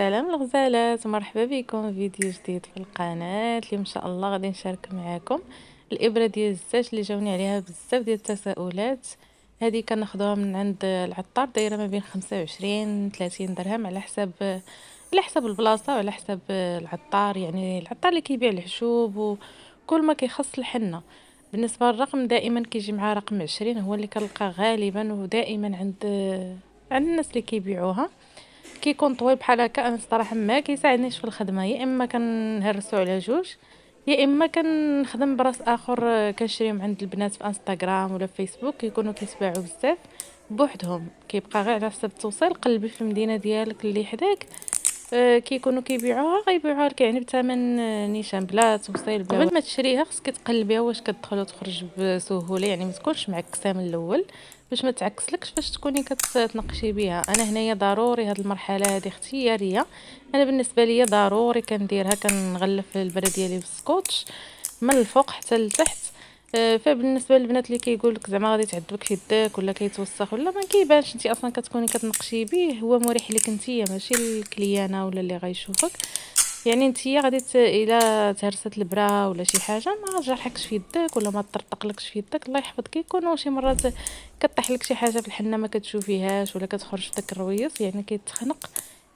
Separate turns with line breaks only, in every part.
سلام الغزالات، مرحبا بكم في فيديو جديد في القناة. اليوم ان شاء الله غادي نشارك معكم الابره ديال الزاج اللي جاوني عليها بزاف ديال التساؤلات. هذه كناخذوها من عند العطار، دايره ما بين 25 30 درهم على حسب البلاصه وعلى حسب العطار، يعني العطار اللي كيبيع الحشوب وكل ما كيخص الحنه. بالنسبه للرقم دائما كيجي مع رقم 20، هو اللي كنلقى غالبا ودائما عند الناس اللي كيبيعوها. كيكون طويل بحال هكا، انا الصراحه ما كيساعدنيش في الخدمه، يا اما كنهرسو على جوج، يا اما كنخدم براس اخر كنشريهم عند البنات في انستغرام ولا فيسبوك، كيكونوا كيتباعوا بزاف بوحدهم. كيبقى غير على حسب التوصيل، قلبي في المدينه ديالك اللي حداك. كيكونوا كيبيعوها، غيبيعوها لك يعني بثمن نيشان بلا توصيل. قبل ما تشريها خصك تقلبيها واش كتدخل وتخرج بسهوله، يعني ما تكونش معكسه من الاول باش ما تعكسلكش فاش تكوني كتنقشي بها. انا هنايا ضروري هاد المرحله هذه اختياريه، انا بالنسبه لي ضروري كنديرها، كنغلف البره ديالي بالسكوتش من الفوق حتى لتحت. فبالنسبه للبنات اللي كيقول لك زعما غادي تعذبك في يدك ولا كيتوسخ ولا ما كيبانش، انت اصلا كتكوني كتنقشي به، هو مريح لك انتيا ماشي الكليانه ولا اللي غيشوفك. يعني نتيا غادي الا تهرست البرا ولا شي حاجه ما غتجرحكش في يدك ولا ما تطرطقلكش في يدك، الله يحفظك. كيكونوا شي مرات كطيح لك شي حاجه في الحنه ما كتشوفيهاش ولا كتخرج في داك الرويص، يعني كيتخنق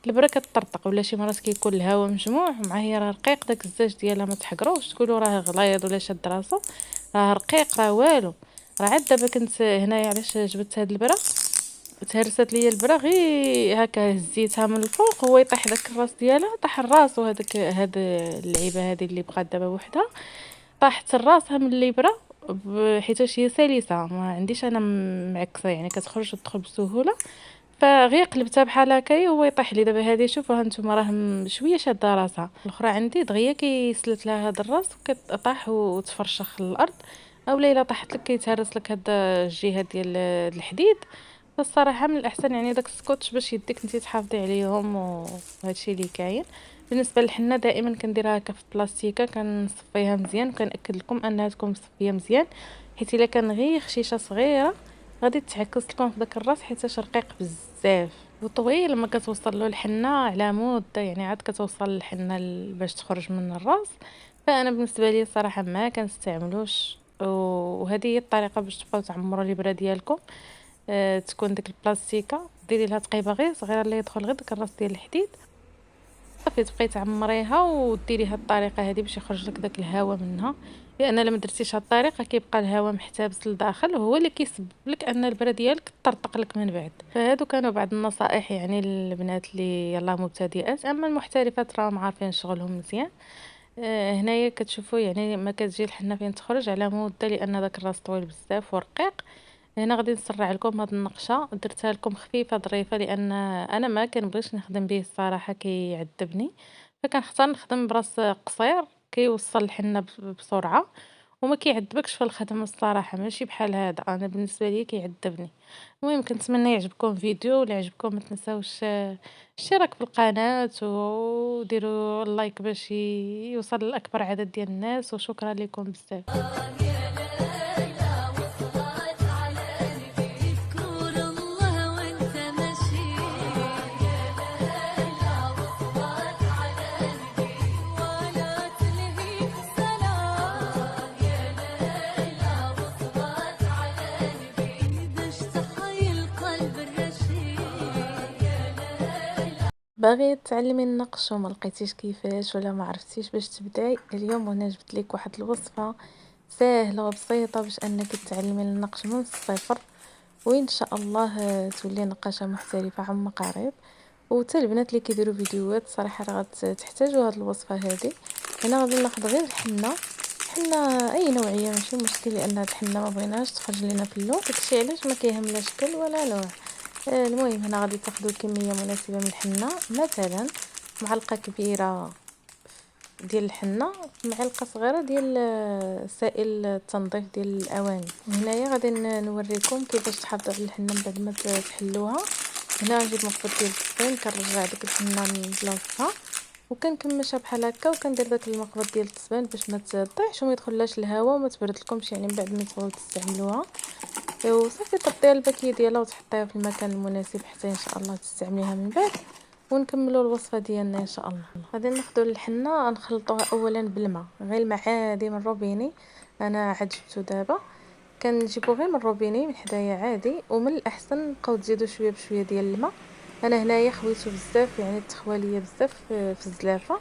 البرا كتطرطق، ولا شي مرات كيكون الهواء مجموع مع هي راه رقيق داك الزاج ديالها، ما تحقروش تقولوا راه غليظ ولا شاد راسو، راه رقيق راه والو. راه عاد دابا كنت هنايا علاش جبت هاد البرا، تهرست ليا البرا غير هكا هزيتها من الفوق، هو يطيح داك الراس ديالها، طاح الراس، هاد اللعيبه هذه اللي بقات دابا وحدها طاحت راسها من الابره، حيتاش هي سلسه، ما عنديش انا معكسه يعني كتخرج وتدخل بسهوله. فغير قلبتها بحال هكايا هو يطيح لي. دابا هذه شوفوا هانتوما راه شويه شاده راسها، الاخرى عندي دغيا كيسلت لها هذا الراس وكطاح وتفرشخ الارض، اولا الا طاحت لك كيتهرس لك هاد الجهه ديال الحديد. فالصراحه من الاحسن يعني داك السكوتش باش يديك انت تحافظي عليهم، وهادشي اللي كاين. بالنسبه للحنه دائما كنديرها هكا في بلاستيكه، كنصفيها مزيان وكنأكد لكم انها تكون مصفيه مزيان، حيت الا كان غير خشيشه صغيره غادي تعكس لكم في داك الراس حيت رقيق بزاف وطويل، ما كتوصل له الحنه على مده، يعني عاد كتوصل الحنه باش تخرج من الراس. فانا بالنسبه لي صراحه ما كنستعملوش، وهذه هي الطريقه باش تبقاو تعمروا الابره ديالكم. تكون ديك البلاستيكه ديري لها تقيبه غير صغيره اللي يدخل غير داك الراس ديال الحديد، صافي تبقاي تعمريها وديريها الطريقه هذه باش يخرج لك داك الهواء منها. لان لما درتيش هاد الطريقه كيبقى الهواء محتبس لداخل، وهو اللي كيسبب لك ان البره ديالك تطرطق لك من بعد. فهادو كانوا بعض النصائح يعني للبنات اللي يلا مبتدئات، اما المحترفات راهم عارفين شغلهم مزيان. هنايا كتشوفوا يعني ما كتجي الحنه فين تخرج على مده، لان داك الراس طويل بزاف ورقيق. هنا غادي نسرع لكم هاد النقشه، درتها لكم خفيفه ظريفه لان انا ما كنبغيش نخدم به الصراحه، كيعذبني. فكنختار نخدم براس قصير كيوصل الحنه بسرعه وما كيعذبكش في الخدمه الصراحه، ماشي بحال هذا انا بالنسبه لي كيعذبني. المهم كنتمنى يعجبكم الفيديو، ولا عجبكم ما تنساوش الاشتراك في القناه وديروا اللايك باش يوصل لاكبر عدد ديال الناس، وشكرا لكم بزاف. باغي تعلمي النقش وما لقيتيش كيفاش ولا ما عرفتيش باش تبداي، اليوم وانا جبت لك واحد الوصفه سهله وبسيطه باش انك تعلمي النقش من الصفر، وان شاء الله تولي نقاشه محترفه عما قريب. وتا البنات اللي كيديروا فيديوهات صراحه راه تحتاجوا هذه الوصفه هذه. هنا غادي ناخذ غير حنه اي نوعيه ماشي مشكل، لان هاد الحنه ما بغيناهاش تخرج لنا في اللون، داكشي علاش ما كيهم لا شكل ولا لون. المهم هنا غادي تاخذوا كميه مناسبه من الحنه، مثلا معلقه كبيره ديال الحنه، معلقه صغيره ديال سائل التنظيف ديال الاواني. هنايا غادي نوريكم كيفاش تحافظوا على الحنه من بعد ما تحلوها. هنا نجيب مقبض ديال التصبين، كنرجع ديك الحنه لبلاصتها وكنكمشها بحال هكا، وكندير داك المقبض ديال التصبين باش ما تطيحش وما يدخلهاش الهواء وما تبرد لكمش، يعني من بعد ما تبغيو تستعملوها. وصافي تغطيها الباكيه ديالها وتحطيها في المكان المناسب حتى ان شاء الله تستعمليها من بعد. ونكملوا الوصفه ديالنا ان شاء الله. غادي ناخذوا الحنه نخلطوها اولا بالماء، غير الماء عادي من الروبيني، انا عاد جبتو دابا كنجيبو غير من الروبيني من حدايا عادي. ومن الاحسن نبقاو تزيدوا شويه بشويه ديال الماء. انا هنايا خويتو بزاف، يعني تخوى ليا بزاف في الزلافه،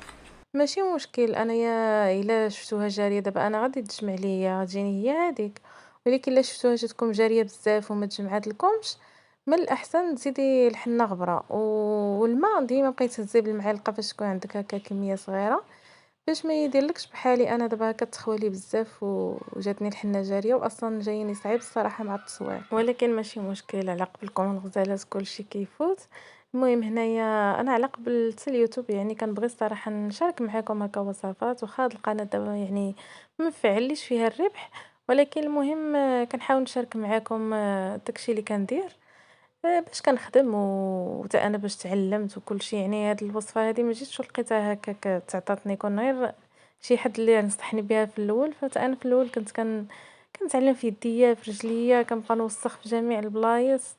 ماشي مشكل. انايا الا شفتوها جاريه دابا انا غادي تجمع ليا، غتجيني هي هذيك. ولكن الا شفتوها جاتكم جاريه بزاف وما تجمعات لكمش، من الاحسن تزيدي الحنه غبره. والماء ديما بقيت تهزي بالمعلقه فاش تكون عندك هكا كميه صغيره، باش ما يديرلكش بحالي انا دابا هكا تخوى لي بزاف وجاتني الحنه جاريه، واصلا جايني صعيب الصراحه مع التصوير، ولكن ماشي مشكل، على قبلكم الغزالات كلشي كيفوت. المهم هنايا انا على قبل حتى اليوتيوب يعني كنبغي الصراحه نشارك معكم هكا وصفات، واخا هاد القناه دابا يعني ما فعليش فيها الربح، ولكن المهم كنحاول نشارك معكم داكشي اللي كندير باش كنخدم وحتى انا باش تعلمت وكلشي. يعني هاد الوصفه هادي ما جيتش لقيتها هكاك تعطاتني، كون غير شي حد اللي نصحني بها في الاول. انا في الاول كنت كنتعلم في يديا في رجليا، كنبقى نوسخ في جميع البلايص.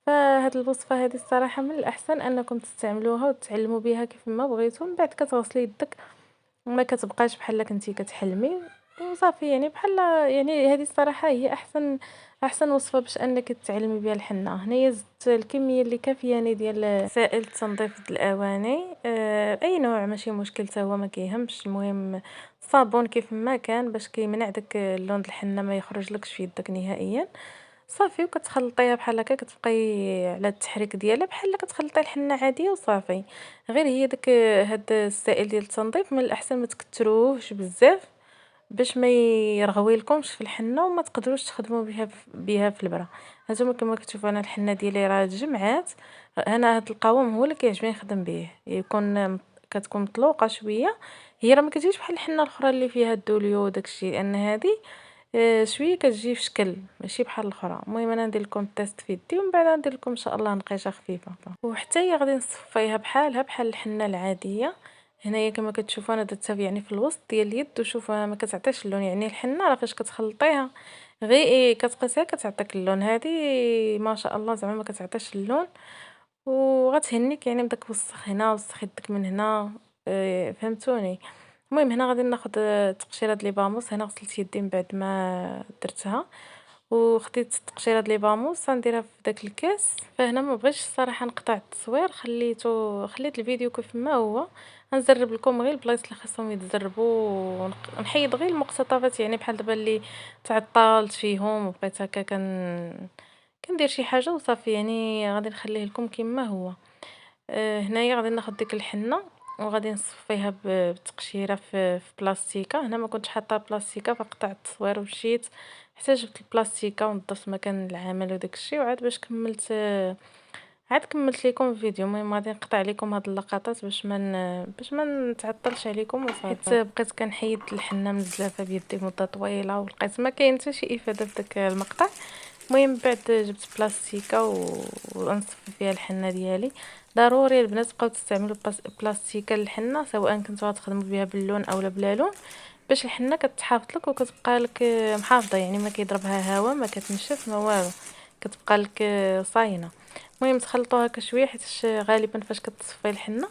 فهاد الوصفه هذه الصراحه من الاحسن انكم تستعملوها وتتعلموا بها كيف ما بغيتوا. من بعد كتغسلي يدك وما كتبقاش بحال كنتي كتحلمي وصافي. يعني بحال يعني هذه الصراحه هي احسن وصفه باش انك تتعلمي بها الحنه. هنايا زدت الكميه اللي كافياني ديال سائل تنظيف الاواني، اي نوع ماشي مشكل حتى هو ما كيهمش. المهم صابون كيف ما كان باش كيمنع داك اللون د الحنه ما يخرج لكش في يدك نهائيا. صافي وكتخلطيها بحال هكا، كتبقاي على التحريك ديالها بحال كتخلطي الحنه عاديه وصافي. غير هي داك هاد السائل ديال التنظيف من الاحسن ما تكتروهش بزاف باش ما يرغوي لكمش في الحنه وما تقدروش تخدموا بها في البرا. هانتوما كما كتشوفوا انا الحنه ديالي راه تجمعات. انا هاد القوام هو اللي كيعجبني نخدم به، يكون كتكون مطلوقه شويه. هي راه ما كتجيش بحال الحنه الاخرى اللي فيها الدوليو وداكشي، لان هذه شويه كتجي في شكل ماشي بحال الاخرى. المهم انا ندير لكم التيست في يدي ومن بعد ندير لكم ان شاء الله نقيشه خفيفه. وحتى هي غادي نصفيها بحال الحنه العاديه. هنايا كما كتشوفوا انا درتها يعني في الوسط ديال اليد، وشوفوا ما كتعطيش اللون. يعني الحنه راه فاش كتخلطيها غير كتقيسها كتعطيك اللون، هذه ما شاء الله زعما ما كتعطيش اللون وغتهنيك. يعني بداك وسخ هنا وسخ يدك من هنا، فهمتوني. المهم هنا غادي ناخذ تقشيره د ليباموس. هنا غسلت يدي من بعد ما درتها وخديت تقشيره د ليباموس غنديرها في داك الكاس. فهنا ما بغيتش الصراحه نقطع التصوير، خليت الفيديو كيف ما هو. غنزرب لكم غير البلايص اللي خاصهم يتزربوا ونحيد غير المقتطفات، يعني بحال دابا اللي تعطلت فيهم وبقيت هكا كندير شي حاجه وصافي. يعني غادي نخليه لكم كما هو. هنايا غادي ناخذ ديك الحنه وغادي نصفيها بتقشيره في بلاستيكه. هنا ما كنتش حاطه بلاستيكه فقطعت التصوير ومشيت حتى جبت البلاستيكه ونظفت مكان العمل وداك الشيء، وعاد باش كملت لكم الفيديو. المهم غادي نقطع لكم هاد اللقطات باش ما نتعطلش عليكم وصافي. حيت بقيت كنحيد الحنه من الزلافه بيدي مده طويله ولقيت ما كاين حتى شي افاده في داك المقطع. المهم بعد جبت بلاستيكه ونصفي فيها الحنه ديالي. ضروري البنات بقاو تستعملوا بلاستيكه للحنه، سواء كنتو غتخدموا بها باللون اولا بلا لون، باش الحنه كتحافظ لك وكتبقى لك محافظه. يعني ما كيضربها هوا، ما كتنشف، ما والو، كتبقى لك صاينه. المهم تخلطوها هكا شويه، حيت غالبا فاش كتصفي الحنه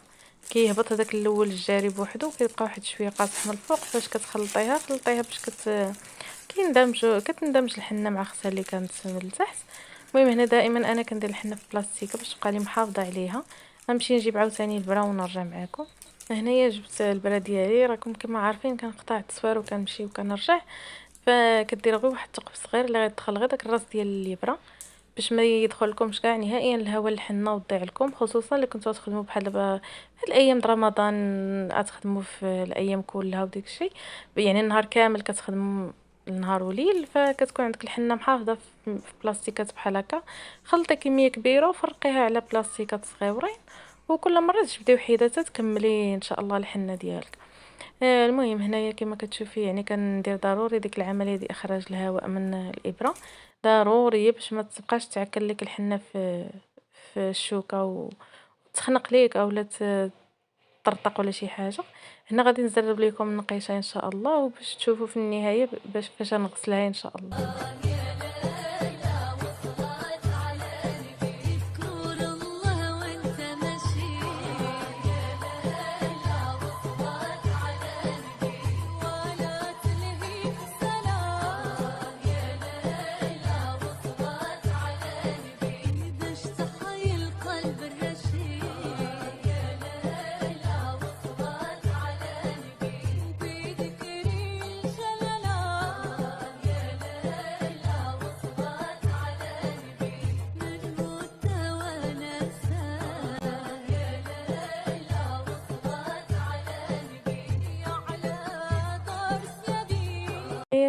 كيهبط هذاك الاول الجاري بوحدو وكيبقى واحد شويه قاصح من الفوق. فاش كتخلطيها خلطيها باش كتندمج الحنه مع اختها اللي كانت من التحت. المهم هنا دائما انا كندير الحنه في بلاستيكه باش تبقى لي محافظه عليها. غنمشي نجيب عاوتاني البرا ونرجع معكم. هنايا جبت البرا ديالي، راكم كما عارفين كنقطع التصوير وكنمشي وكنرجع. فكدير غير واحد الثقب صغير اللي غيدخل غير داك الراس ديال الابره باش ما يدخلكمش كاع نهائيا الهواء الحنه وتضيع لكم، خصوصا اللي كنتو تخدموا بحال دابا هاد الايام د رمضان غتخدموا في الايام كلها وديك الشيء. يعني النهار كامل كتخدموا النهار وليل، فكتكون عندك الحنه محافظه في بلاستيكات بحال هكا. خلطي كميه كبيره وفرقيها على بلاستيكات صغيورين، وكل مره تجبدي وحيده تكملي ان شاء الله الحنه ديالك. المهم هنايا كما كتشوفي يعني كندير ضروري ديك العمليه ديال اخراج الهواء من الابره، ضروري باش ما تبقاش تعكل لك الحنه في الشوكه وتخنق ليك اولا تطرطق ولا شي حاجه. هنا غادي نزرب لكم النقيشه ان شاء الله، وباش تشوفوا في النهايه باش فاش نغسلها ان شاء الله.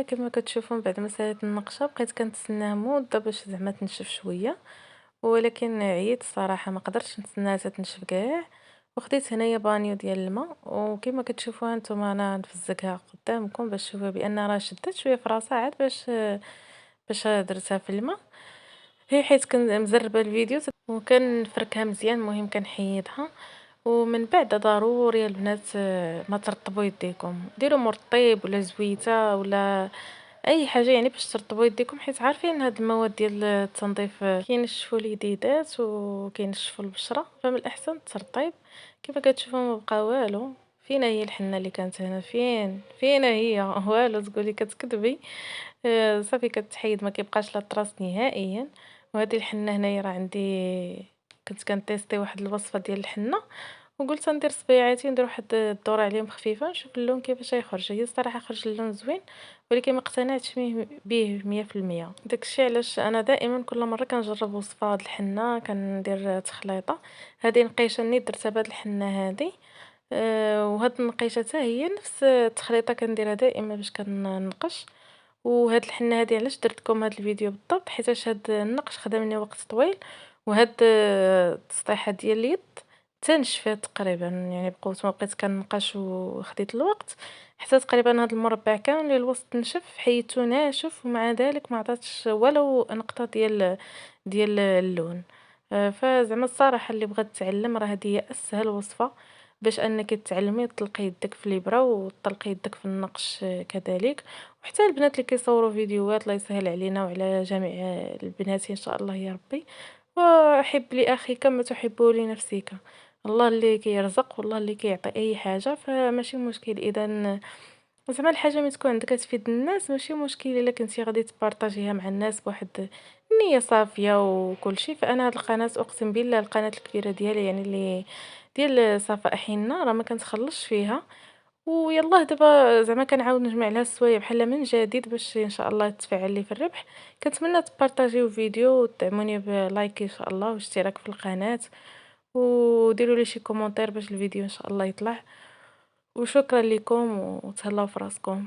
كما كتشوفوا من بعد ما ساليت النقشه بقيت كنتسناه مده باش زعما تنشف شويه، ولكن عييت الصراحه ما قدرتش نتسناها تنشف كاع. وخديت هنايا بانيو ديال الماء، وكما كتشوفوها نتوما انا نفزكها قدامكم باش تشوفوا بان راه شدت شويه في راسها عاد باش درتها في الماء. هي حيت مزربه الفيديو وكنفركها مزيان، المهم كنحيدها. ومن بعد ضروري البنات ما ترطبوا يديكم، ديروا مرطيب ولا زويته ولا اي حاجه يعني باش ترطبوا يديكم، حيت عارفين هاد المواد ديال التنظيف كينشفوا اليديدات وكينشفوا البشره، فمن الاحسن ترطيب. كيف كتشوفوا ما بقى والو. فينا هي الحنه اللي كانت هنا؟ فينا هي؟ والو تقولي كتكذبي. صافي كتحيد ما كيبقاش لا طراس نهائيا. وهذه الحنه هنايا راه عندي، كنت كنتيستي واحد الوصفه ديال الحنه، وقلت ندير صبيعاتي ندير واحد الدورة عليهم خفيفة نشوف اللون كيفاش يخرج. هي الصراحة خرج اللون زوين، ولكن ما اقتنعتش به 100%. داكشي علاش انا دائما كل مره كنجرب وصفه هاد الحنه كندير تخليطه. هذه نقيشه نيت درتها بهاد الحنه هذه. وهاد النقيشه حتى هي نفس التخليطه كنديرها دائما باش كنقش. وهاد الحنه هادي علاش درتكم هاد الفيديو بالضبط، حيت هاد النقش خدا مني وقت طويل، وهاد التسطيحه ديال اليد تنشفات تقريبا، يعني بقيت ما بقيت كنقاش وخديت الوقت حتى تقريبا هاد المربع كامل اللي الوسط نشف حيدته ناشف، ومع ذلك ما عطاتش ولو نقطه ديال اللون. فزعما الصراحه اللي بغات تعلم راه هذه هي اسهل وصفه باش انك تعلمي تطلقي يدك في الابره وتطلقي يدك في النقش كذلك. وحتى البنات اللي كيصوروا فيديوهات الله يسهل علينا وعلى جميع البنات ان شاء الله يا ربي. وحب لاخيك ما تحب لنفسك. الله اللي كيرزق والله اللي كيعطي اي حاجه، فماشي مشكل. اذا زعما الحاجه ملي تكون عندك تفيد الناس ماشي مشكل الا كنتي غادي تبارطاجيها مع الناس بواحد النيه صافيه وكل شيء. فانا هاد القناه اقسم بالله القناه الكبيره ديالي يعني اللي ديال صفاء حنا راه ما كنتخلصش فيها. ويلاه دابا زعما كنعاود نجمع لها السوايع بحال من جديد باش ان شاء الله تفعل لي في الربح. كنتمنى تبارطاجيو فيديو وتدعموني بلايك ان شاء الله واشتراك في القناه، وديروا لي شي كومونتير باش الفيديو ان شاء الله يطلع. وشكرا لكم وتهلاو في راسكم.